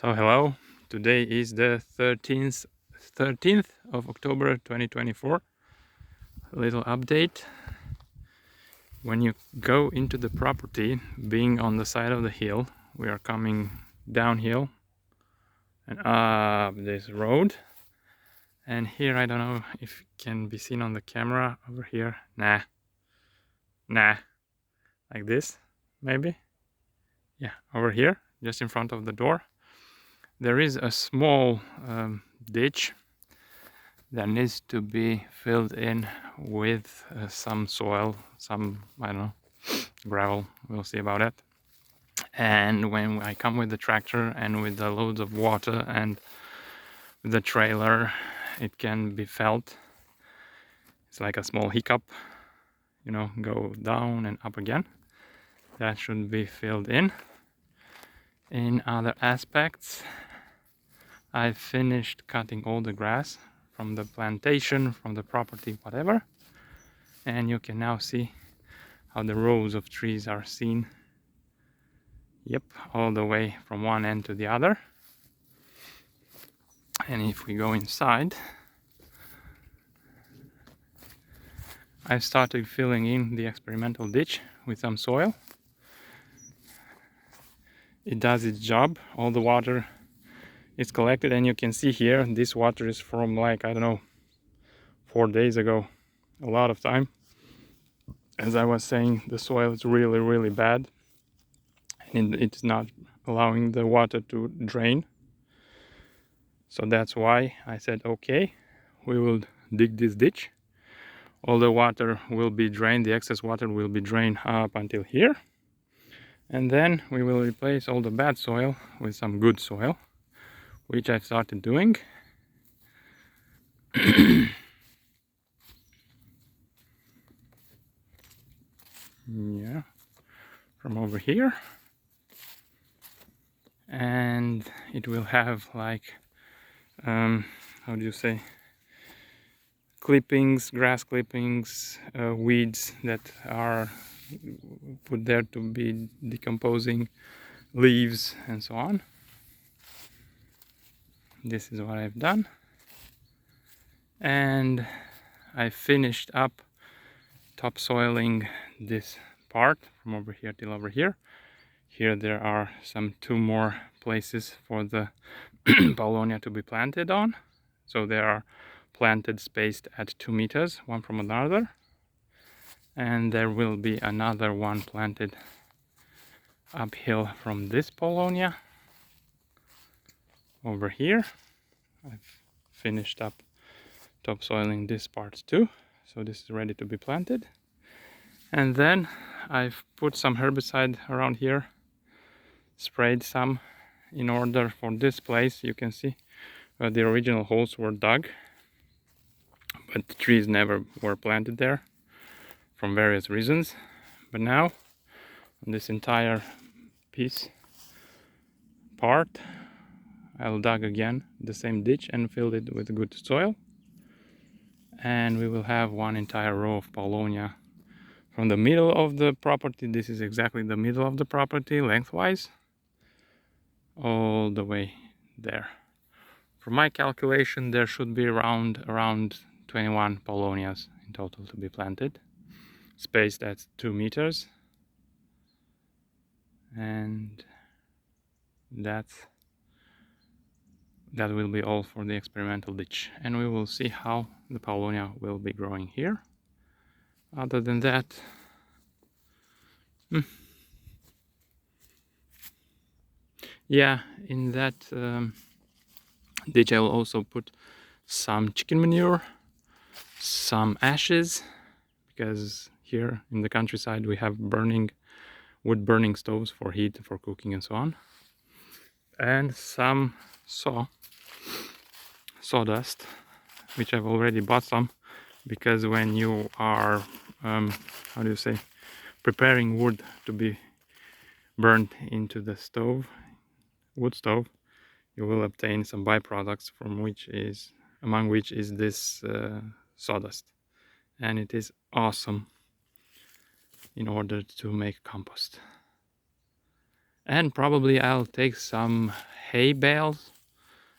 So hello, today is the 13th of October 2024. A little update. When you go into the property, being on the side of the hill, we are coming downhill and up this road. And here, I don't know if it can be seen on the camera over here. Nah, like this, maybe. Yeah, over here, just in front of the door. There is a small ditch that needs to be filled in with some soil, some, I don't know, gravel. We'll see about it. And when I come with the tractor and with the loads of water and with the trailer, it can be felt. It's like a small hiccup, you know, go down and up again. That should be filled in. In other aspects, I finished cutting all the grass from the plantation, from the property, whatever. And you can now see how the rows of trees are seen. Yep, all the way from one end to the other. And if we go inside, I've started filling in the experimental ditch with some soil. It does its job. All the water is collected, and you can see here this water is from, like, I don't know, 4 days ago. A lot of time. As I was saying, the soil is really bad, and it's not allowing the water to drain. So that's why I said, okay, we will dig this ditch. All the water will be drained, the excess water will be drained up until here. And then we will replace all the bad soil with some good soil, which I've started doing. Yeah, from over here. And it will have, like, how do you say, clippings, grass clippings, weeds that are put there to be decomposing, leaves and so on. This is what I've done, and I finished up topsoiling this part from over here till over here. Here there are some 2 more places for the Paulownia to be planted on, so they are planted spaced at 2 meters, one from another, and there will be another one planted uphill from this Paulownia over here. I've finished up topsoiling this part too, so this is ready to be planted. And then I've put some herbicide around here, sprayed some in order for this place. You can see the original holes were dug, but the trees never were planted there from various reasons. But now on this entire part, I'll dug again the same ditch and filled it with good soil, and we will have one entire row of Paulownia from the middle of the property. This is exactly the middle of the property lengthwise, all the way there. From my calculation, there should be around 21 Paulownias in total to be planted, spaced at 2 meters. And that will be all for the experimental ditch, and we will see how the Paulownia will be growing here. Other than that, yeah, in that ditch I will also put some chicken manure, some ashes, because here in the countryside we have wood burning stoves for heat, for cooking and so on, and some sawdust, which I've already bought some, because when you are how do you say, preparing wood to be burned into the wood stove, you will obtain some byproducts among which is this sawdust, and it is awesome in order to make compost. And probably I'll take some hay bales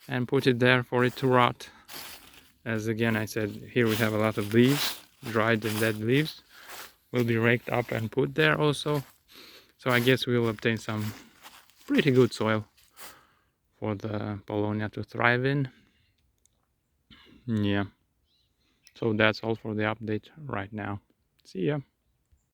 and put it there for it to rot. As again I said, here we have a lot of leaves, dried and dead leaves. Will be raked up and put there also. So I guess we will obtain some pretty good soil for the Paulownia to thrive in. Yeah. So that's all for the update right now. See ya.